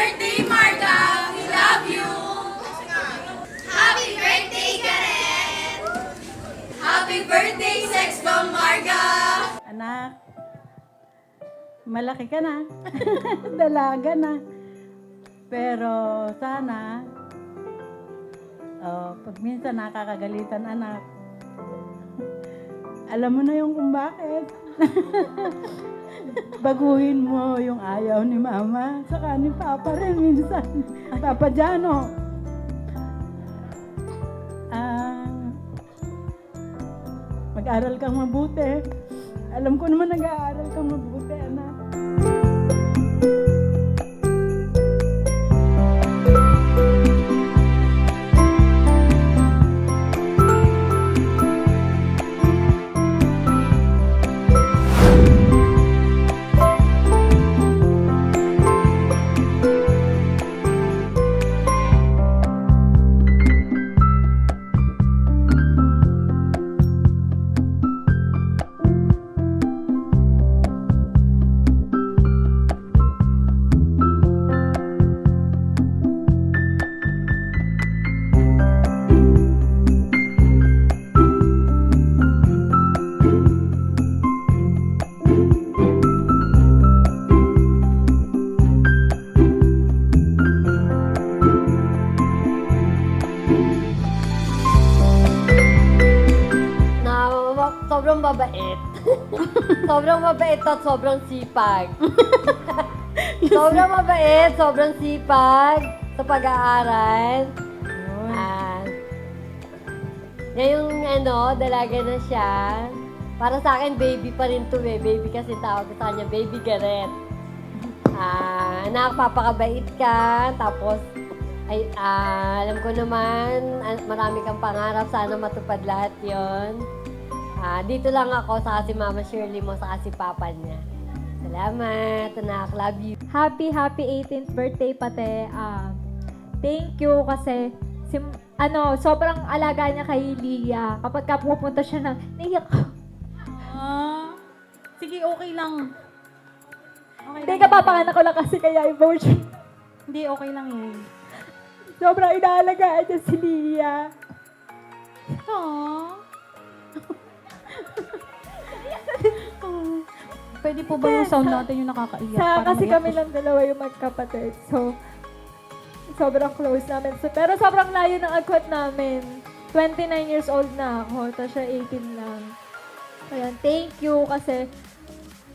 birthday, Marga! We love you! Happy birthday, Karen! Happy birthday, Sex Bomb Marga! Anak, malaki ka na. Dalaga na. Pero sana, pag minsan nakakagalitan anak, alam mo na yung kung bakit. Baguhin mo yung ayaw ni Mama, saka ni Papa rin minsan. Papa Jano. Mag-aral kang mabuti. Alam ko naman nag-aaral kang mabuti, anak. Sobrang mabait. Sobrang mabait at sobrang sipag. Sobrang mabait, sobrang sipag sa pag-aaral. Ngayong dalaga na siya. Para sa akin, baby pa rin to eh. Baby kasi tawag ko sa kanya, baby Gareth. Anak, papakabait ka. Tapos, alam ko naman, marami kang pangarap. Sana matupad lahat yon. Dito lang ako, saka si Mama Shirley mo, saka si Papa niya. Salamat, anak. Love you. Happy 18th birthday, pate. Thank you kasi sobrang alaga niya kay Lia. Kapag pupunta siya naiyak ako. Sige, okay lang. Okay Hindi lang. ka papanganak ko lang kasi kaya emotion. Hindi, okay lang eh. Sobrang inaalagaan niya si Lia. Aww. Pwede po ba yung sound natin yung nakakaiyak? Parang Kasi maiyak kami po lang dalawa yung magkapatid. So, sobrang close namin. Pero sobrang layo ng agwat namin. 29 years old na ako, tapos siya 18 lang. Ayan, thank you kasi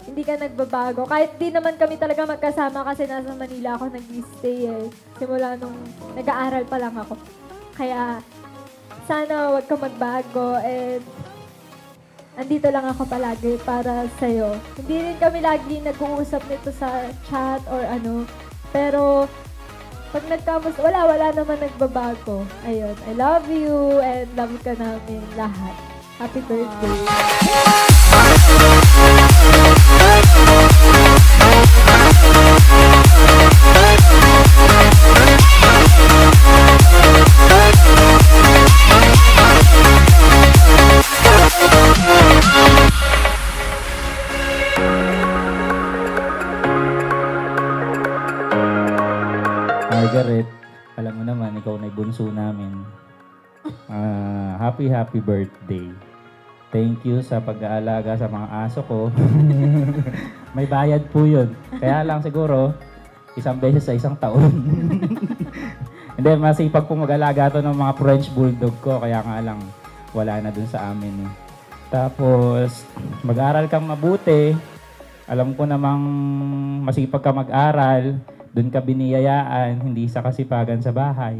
hindi ka nagbabago. Kahit di naman kami talaga magkasama kasi nasa Manila ako nag-stay eh. Simula nung nag-aaral pa lang ako. Kaya, sana wag ka magbago and andito lang ako palagi para sa'yo. Hindi rin kami lagi nag-uusap nito sa chat or ano. Pero, pag wala naman nagbabago. Ayun, I love you and love ka namin lahat. Happy birthday. Margaret, alam mo naman, ikaw na bunso namin. Happy birthday. Thank you sa pag-aalaga sa mga aso ko. May bayad po yun. Kaya lang siguro, isang beses sa isang taon. Hindi, masipag po mag-alaga to ng mga French Bulldog ko. Kaya nga lang, wala na dun sa amin. Eh. Tapos, mag-aral kang mabuti. Alam ko namang masipag ka mag-aral. Doon ka biniyayaan, hindi sa kasipagan sa bahay.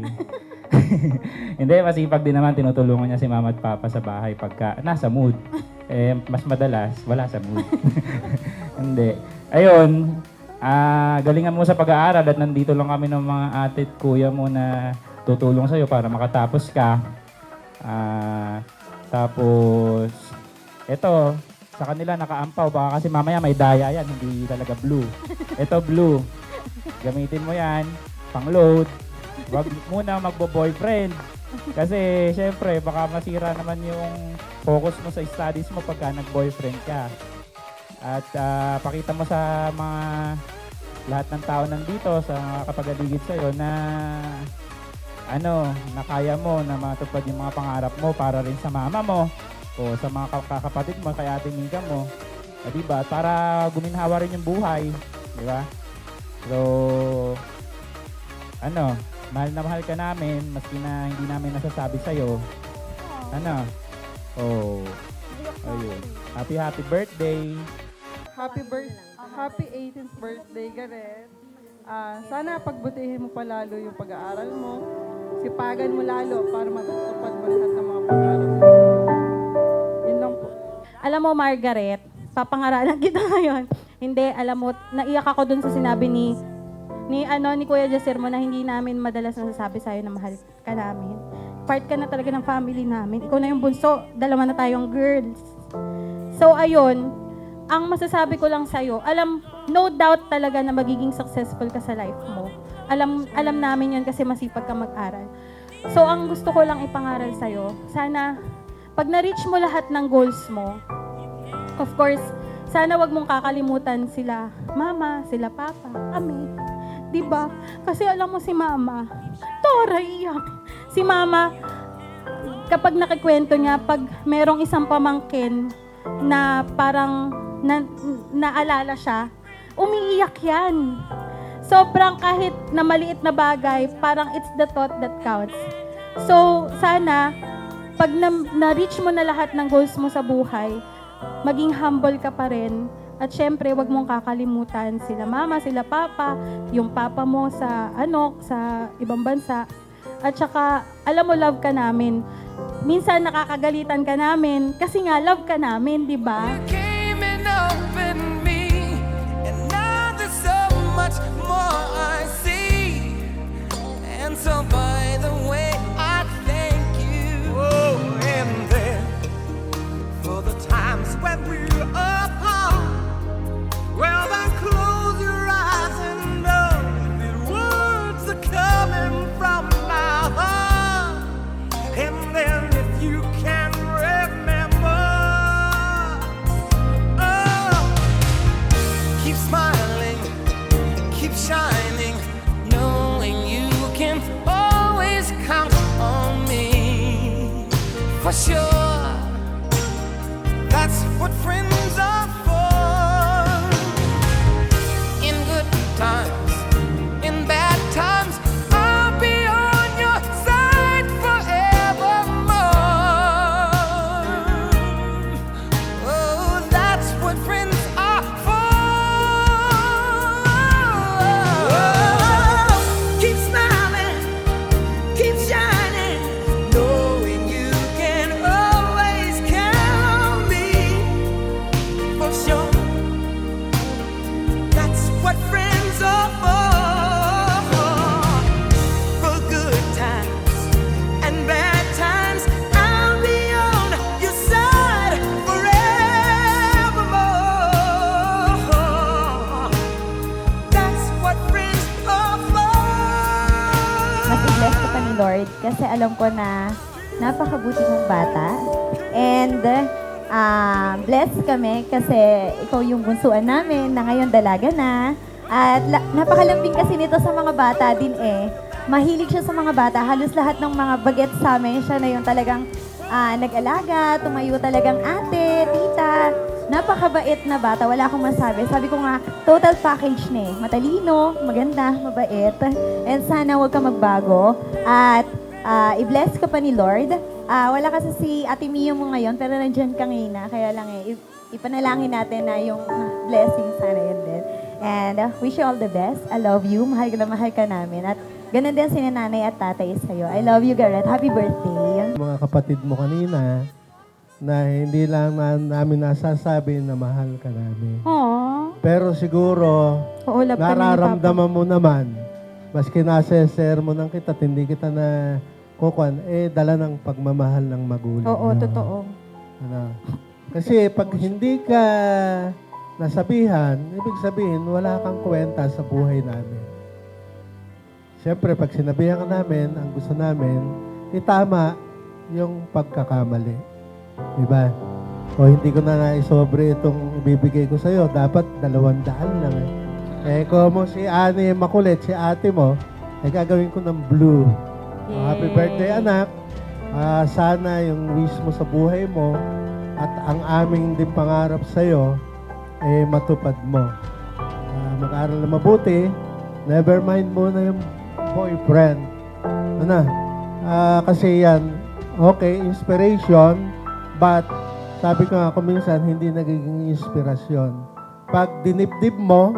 Hindi, masipag din naman. Tinutulungan niya si Mama at Papa sa bahay pagka nasa mood. Mas madalas, wala sa mood. Hindi. Ayun, galingan mo sa pag-aaral at nandito lang kami ng mga ate at kuya mo na tutulong sa'yo para makatapos ka. Tapos, eto, sa kanila nakaampaw. Baka kasi mamaya may daya yan, hindi talaga blue. Ito blue. Gamitin mo yan, pang-load. Huwag muna magbo-boyfriend. Kasi, syempre, baka masira naman yung focus mo sa studies mo pagka nag-boyfriend ka. At pakita mo sa mga lahat ng tao nandito sa mga kapag-aligid sa'yo na na kaya mo na matupad yung mga pangarap mo para rin sa mama mo o sa mga kakapatid mo, kay Ate Mika mo. Diba? Para guminhawa rin yung buhay. Diba? So, mahal na mahal ka namin, maski na hindi namin nasasabi sa'yo. Ayun. Happy birthday. Happy 18th birthday, Gareth. Sana pagbutihin mo palalo yung pag-aaral mo. Sipagan mo lalo para matutupad mo lahat ng mga pangarap mo. Yun lang po. Alam mo, Margaret, papangaralan kita ngayon. Hindi, alam mo, naiyak ako dun sa sinabi ni Kuya Jaser mo na hindi namin madalas nasasabi sa'yo na mahal ka namin. Part ka na talaga ng family namin. Ikaw na yung bunso, dalawa na tayong girls. So, ayun, ang masasabi ko lang sa'yo, no doubt talaga na magiging successful ka sa life mo. Alam namin yun kasi masipag ka mag-aral. So, ang gusto ko lang ipangaral sa'yo, sana, pag na-reach mo lahat ng goals mo, of course, sana wag mong kakalimutan sila mama, sila papa, kami. Diba? Kasi alam mo si mama, Tora, iyak. Si mama, kapag nakikwento niya, pag merong isang pamangkin na parang naalala siya, umiiyak yan. Sobrang kahit na maliit na bagay, parang it's the thought that counts. So, sana, pag na-reach mo na lahat ng goals mo sa buhay, maging humble ka pa rin. At syempre, wag mong kakalimutan sila mama, sila papa, yung papa mo sa ibang bansa. At saka, alam mo, love ka namin. Minsan nakakagalitan ka namin kasi nga love ka namin, di ba? Came and opened me, and now there's so much more I see. And so by the way, I thank you. Oh, and then for the times when we're apart, well then close your eyes and know the words are coming from my heart. And then if you can remember, keep smiling, keep shining, knowing you can always count on me. For sure, that's what friends are for. In good times, in bad times, I'll be on your side forevermore. Oh, that's what friends are for. Keep smiling, keep shining, knowing you can always count on me. For sure, that's what friends are for. For good times and bad times, I'll be on your side forevermore. That's what friends are for. Mas i-bless ko pa ni Lord kasi alam ko na napakabuti mong bata. And blessed kami kasi ikaw yung bunsuan namin na ngayon dalaga na. At napakalambing kasi nito sa mga bata din eh. Mahilig siya sa mga bata. Halos lahat ng mga bagets sa amin, siya na yung talagang nag-alaga, tumayo talagang ate, tita. Napakabait na bata, wala akong masabi. Sabi ko nga, total package na eh. Matalino, maganda, mabait. And sana huwag ka magbago. At i-bless ka pa ni Lord. Wala kasi si Ate Mio mo ngayon, pero nandyan ka ngayon na. Kaya lang eh, ipanalangin natin na yung blessing sana yun din. And wish you all the best. I love you. Mahal ka namin. At ganun din si nanay at tatay sa'yo. I love you, Gareth. Happy birthday. Mga kapatid mo kanina na hindi lang namin nasasabi na mahal ka namin. Aww. Pero siguro, Oo, love kami ni Papa. nararamdaman mo naman, maski nasa sermonan kita, at hindi kita na kukuan, dala ng pagmamahal ng magulang. Oo, mo. totoo. Ano? Kasi pag hindi ka nasabihan, ibig sabihin, wala kang kwenta sa buhay namin. Siyempre, pag sinabihan ka namin, ang gusto namin, itama yung pagkakamali. Diba? O hindi ko na naisobre itong ibibigay ko sa'yo. Dapat 200 lang eh. Eh, kung si Ani makulit, si ate mo, ay gagawin ko ng blue. Happy birthday, anak. Sana yung wish mo sa buhay mo at ang aming din pangarap sa'yo, eh, matupad mo. Mag-aral na mabuti. Never mind mo na yung boyfriend. Ano? Kasi yan, okay, inspiration, but sabi ko nga kung minsan, hindi nagiging inspirasyon. Pag dinibdib mo,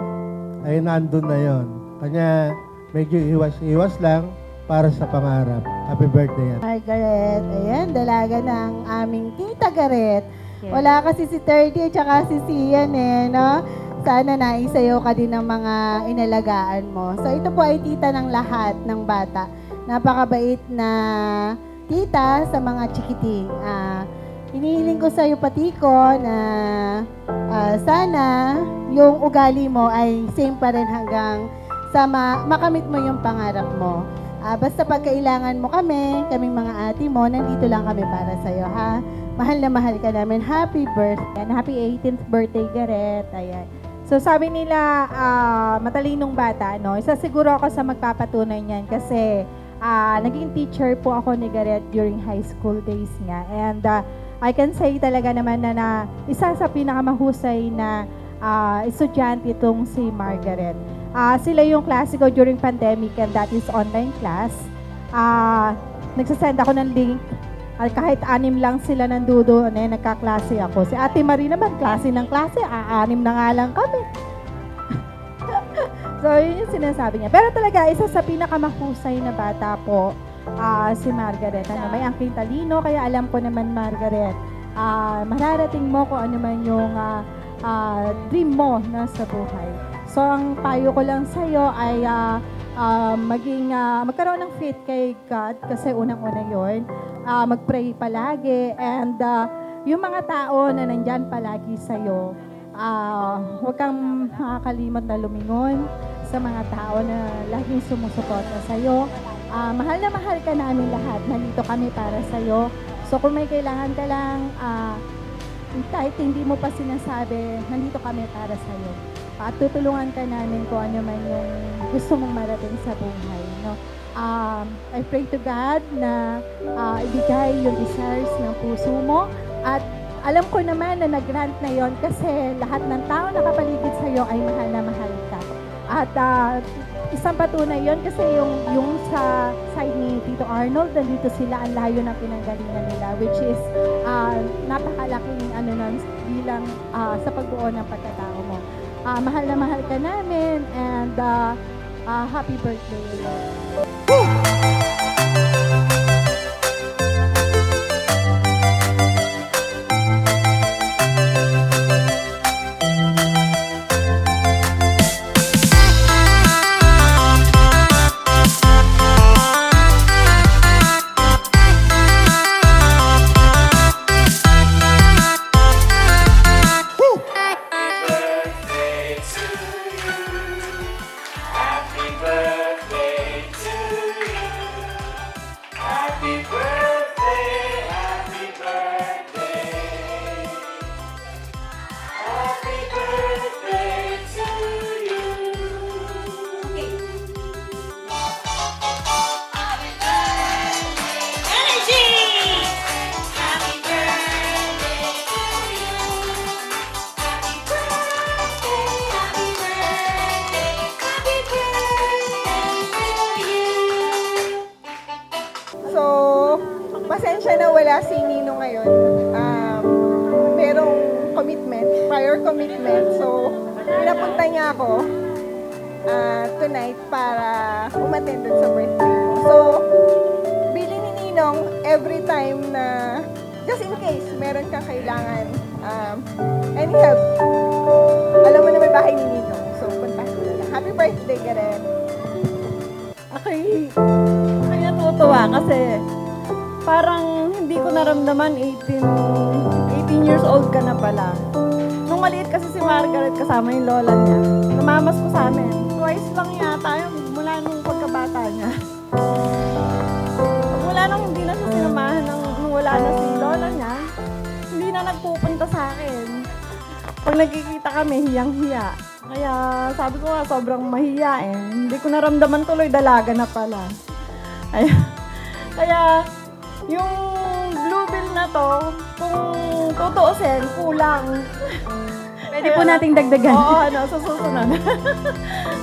ay nandun na yon. Kanya medyo iwas-iwas lang para sa pangarap. Happy birthday yan. Margaret, ayan, dalaga ng aming tita Garet. Wala kasi si 30 at saka si Sian eh, no? Sana naisayaw ka din ng mga inalagaan mo. So ito po ay tita ng lahat ng bata. Napakabait na tita sa mga chikiting. Hinihiling ko sa iyo pati ko na sana yung ugali mo ay same pa rin hanggang sa makamit mo yung pangarap mo. Basta pag kailangan mo kaming mga ate mo, nandito lang kami para sa iyo, ha? Mahal na mahal ka namin. Happy birthday. And happy 18th birthday, Garet. Ayan. So sabi nila, matalinong bata, no? Isa siguro ako sa magpapatunay niyan kasi naging teacher po ako ni Garet during high school days niya. And I can say talaga naman na isa sa pinakamahusay na estudyante itong si Margaret. Sila yung klase ko during pandemic and that is online class. Nagsasend ako ng link. Kahit 6 lang sila nandoon, nagkaklase ako. Si Ate Marie naman, klase ng klase, 6 na nga lang kami. So, yun yung sinasabi niya. Pero talaga, isa sa pinakamahusay na bata po, si Margaret. May angking talino, kaya alam ko naman, Margaret, mararating mo kung ano man yung dream mo na sa buhay. So, ang payo ko lang sa'yo ay magkaroon ng faith kay God kasi unang-una yun. Mag-pray palagi and yung mga tao na nandyan palagi sa'yo, huwag kang makakalimot na lumingon sa mga tao na laging sumusuporta sa'yo. Mahal na mahal ka namin lahat. Nandito kami para sa'yo. So kung may kailangan ka lang, kahit hindi mo pa sinasabi, nandito kami para sa'yo. At tutulungan ka namin kung ano man yung gusto mong marating sa buhay. No? I pray to God na ibigay yung desires ng puso mo. At alam ko naman na nag-grant na yon kasi lahat ng tao nakapaligid sa'yo ay mahal na mahal ka. At isang patunay yon kasi yung sa side ni Tito Arnold, nandito sila, ang layo ng pinanggalingan nila, which is napakalaking bilang sa pagbuo ng pagkatao mo. Mahal na mahal ka namin and happy birthday. Pasensya na wala si Nino ngayon. Merong commitment, prior commitment. So, pinapunta niya ako tonight para umattend dun sa birthday ko. So, bili ni Ninong every time na, just in case, meron kang kailangan any help. Alam mo na may bahay ni Ninong. So, puntahan mo na lang. Happy birthday, Karen. Kaya natutuwa kasi parang hindi ko naramdaman 18 years old ka na pala. Nung maliit kasi si Margaret kasama yung lola niya, namamas ko sa amin. Twice lang yata yung mula nung pagkabata niya. Mula nung hindi na siya sinamahan nung wala na si lola niya, hindi na nagpupunta sa akin. Pag nagkikita kami, hiyang-hiya. Kaya sabi ko nga, sobrang mahiyain. Hindi ko naramdaman tuloy, dalaga na pala. Kaya yung bluebill na to, kung tutuusin, kulang. Pwede po nating dagdagan. Oo, sa susunod.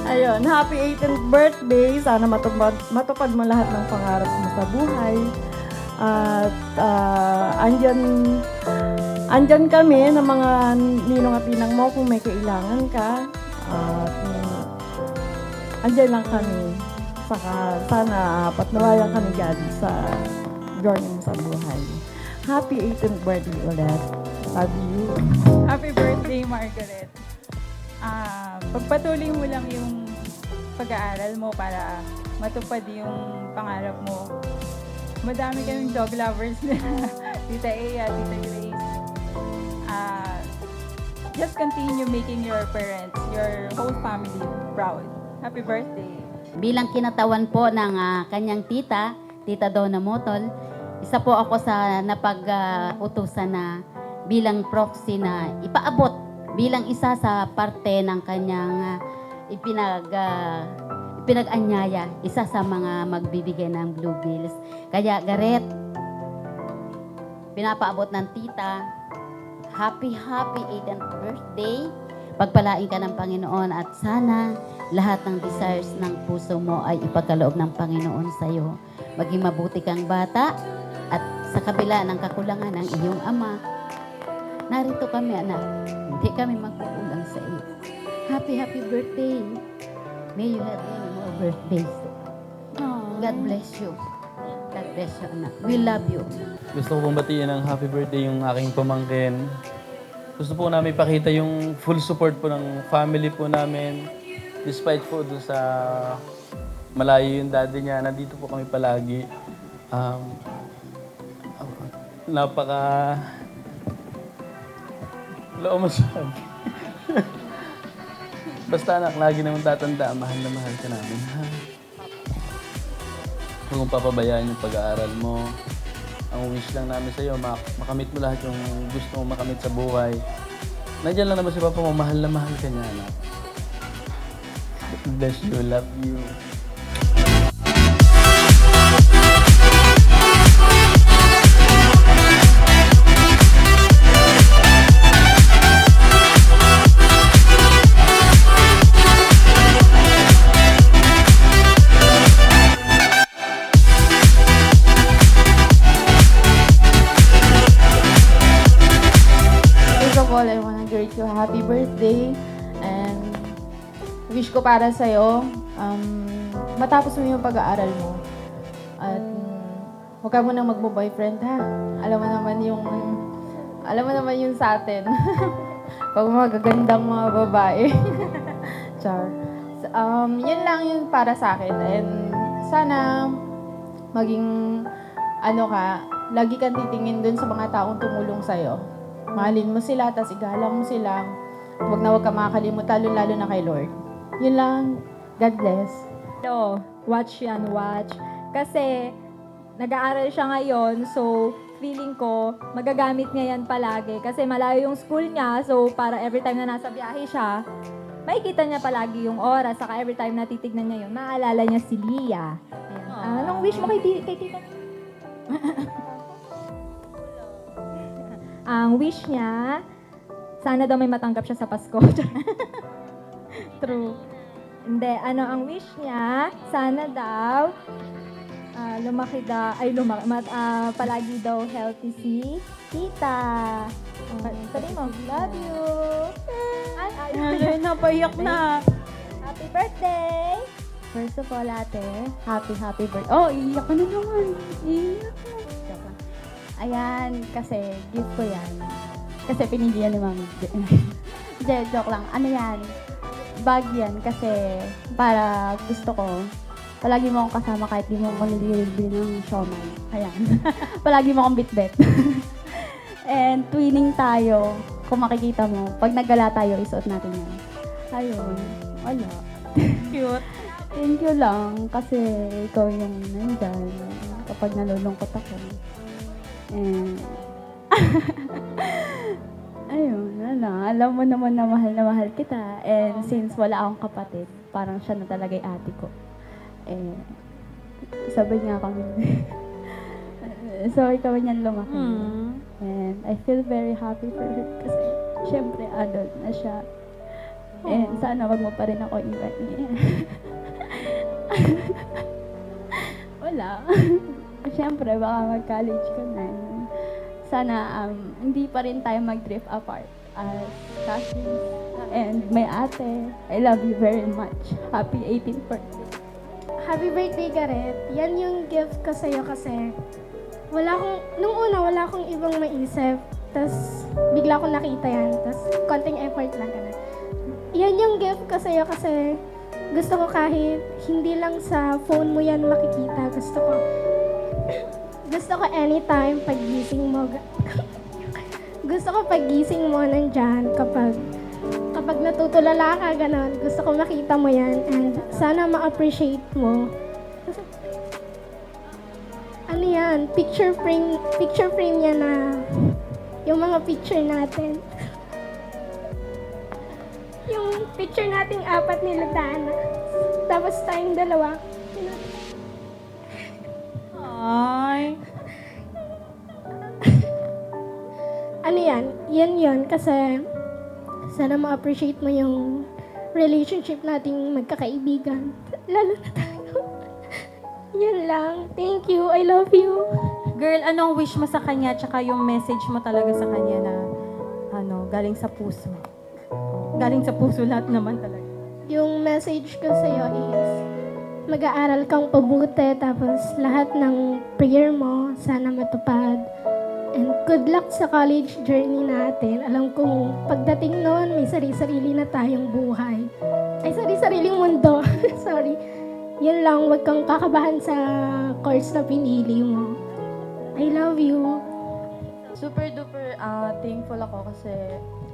Ayun, happy 18th birthday. Sana matupad mo lahat ng pangarap mo sa buhay. At andyan kami ng mga ninong at ninang mo kung may kailangan ka. At andyan lang kami. Saka sana patnubayan kami God sa journey mo sa buhay. Happy 18th birthday ulit. Love you. Happy birthday, Margaret. Pagpatuloy mo lang yung pag-aaral mo para matupad yung pangarap mo. Madami kaming dog lovers na Tita Ea, Tita Grace. Just continue making your parents, your whole family proud. Happy birthday. Bilang kinatawan po ng kanyang tita, Tita Donna Motol, isa po ako sa napag-utusan na bilang proxy na ipaabot bilang isa sa parte ng kanyang ipinag-anyaya, isa sa mga magbibigay ng blue bills. Kaya Gareth, pinapaabot ng tita, happy 18th birthday. Pagpalain ka ng Panginoon at sana lahat ng desires ng puso mo ay ipagkaloob ng Panginoon sa iyo. Maging mabuti kang bata at sa kabila ng kakulangan ng iyong ama, narito kami, anak. Hindi kami magkukulang sa iyo. Happy birthday. May you have many more birthdays. God bless you. God bless you, anak. We love you. Gusto ko pong batiin ng happy birthday yung aking pamangkin. Gusto po namin ipakita yung full support po ng family po namin. Despite po doon sa malayo yung daddy niya, nandito po kami palagi. Wala ko masabi. Basta anak, lagi naman tatanda, mahal na mahal ka namin. Huwag mong papabayaan yung pag-aaral mo. Ang wish lang namin sa'yo, makamit mo lahat yung gusto mong makamit sa buhay. Nandiyan lang naman si Papa mo, mahal na mahal ka niya, anak. Bless you, love you. First of all, I wanna greet you happy birthday and wish ko para sa'yo, matapos mo yung pag-aaral mo at huwag ka munang magbo-boyfriend ha. Alam mo naman yung sa atin. Pag magagandang mga babae. Char. Yun lang yun para sa akin and sana maging lagi kang titingin dun sa mga taong tumulong sa'yo. Mahalin mo sila, tas igalang mo sila. Huwag na huwag ka makakalimut, lalo na kay Lord. Yun lang. God bless. Watch yan, watch. Kasi, nag-aaral siya ngayon, so, feeling ko, magagamit niya yan palagi. Kasi malayo yung school niya, so, para every time na nasa biyahe siya, makikita niya palagi yung oras, saka every time na titignan niya yun, maalala niya si Lia. Anong wish mo kay tita? Ang wish niya, sana daw may matanggap siya sa Pasko. True. Hindi, ang wish niya, sana daw, palagi daw healthy si tita. Sabi mo, love you. Ay, napaiyak na. Happy birthday! First of all, ate, happy birthday. Oh, iiyak ka na naman. Iiyak ka. Joke lang. Ayan, kasi gift ko yan. Kasi pinili yan ni Mami. Joke lang. Ano yan? Bag yan kasi para gusto ko, palagi mo akong kasama kahit di mo akong nililibili ng siomay. Ayan. Palagi mo akong bitbit. And twinning tayo. Kung makikita mo, pag naggala tayo, isuot natin yan. Ayun. Wala. Cute. Thank you lang kasi ikaw yung nandyan kapag nalulungkot ako. And Ayun, alam mo naman na mahal kita. And since wala akong kapatid, parang siya na talaga yung ate ko. Eh, sabay niya kami. So, ikaw niyan lumaki. And I feel very happy for her kasi syempre adult na siya. And sana wag mo pa rin ako iwan. Wala. Syempre, baka mag-college ka na. Sana hindi pa rin tayo mag-drift apart as cousins. And my ate, I love you very much. Happy 18th birthday. Happy birthday, Gareth. Yan yung gift ko sa'yo kasi nung una, wala akong ibang maisip. Tapos, bigla ko nakita yan. Tapos, konting effort lang ka na. Yan yung gift ko sa'yo kasi gusto ko kahit hindi lang sa phone mo yan makikita. Gusto ko anytime paggising mo. Gusto ko paggising mo nandyan kapag natutulala ka, ganon. Gusto ko makita mo yan and sana ma-appreciate mo. Ano yan? Picture frame yan na yung mga picture natin. Yung picture nating 4 nilutaan na. Tapos tayong 2. Ay. Ano yan? Yan yun kasi sana ma-appreciate mo yung relationship nating magkakaibigan. Lalo na tayo. Yan lang. Thank you. I love you. Girl, anong wish mo sa kanya tsaka yung message mo talaga sa kanya na galing sa puso? Galing sa puso lahat naman talaga. Yung message ko sa'yo is mag-aaral kang pabuti tapos lahat ng prayer mo sana matupad. And good luck sa college journey natin. Alam kong pagdating noon, may sarili-sarili na tayong buhay. Ay, sarili-sariling mundo. Sorry. Yan lang, wag kang kakabahan sa course na pinili mo. I love you. Super duper thankful ako kasi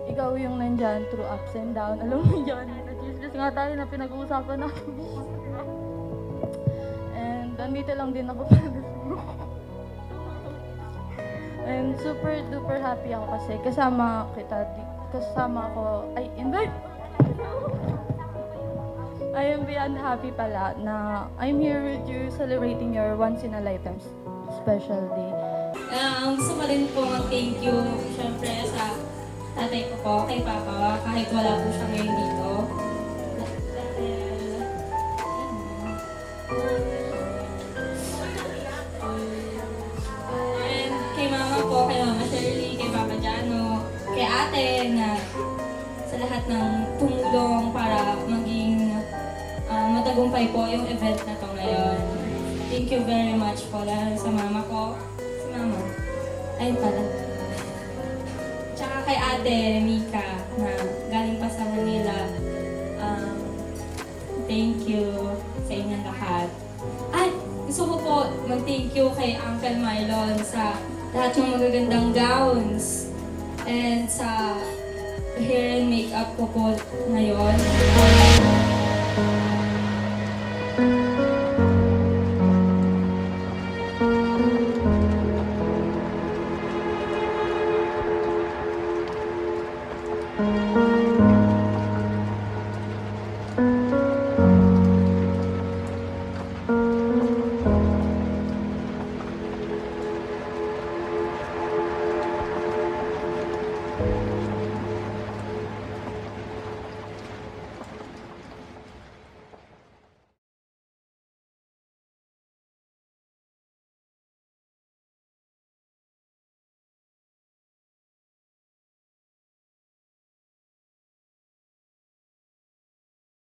ikaw yung nandyan through ups and down. Alam mo yan, nag-discuss nga tayo na pinag-uusapan natin. And nandito lang din ako para and super duper happy ako kasi kasama ako, invite. I am beyond happy pala na I'm here with you celebrating your once in a lifetime special day. Gusto ko rin po mag-thank you syempre sa tatay ko po, kay Papa, kahit wala po siya ngayon dito. And kay Mama po, kay Mama Shirley, kay Papa Jano, kay Ate na sa lahat ng tumulong para maging matagumpay po yung event na to ngayon. Thank you very much po dahil sa mama ko. Si Mama. Ayun pala. Tsaka kay Ate Mika na galing pa sa Manila. Thank you sa inyong lahat. At gusto ko po mag-thank you kay Uncle Marlon sa lahat ng magagandang gowns and sa hair and makeup ko po ngayon.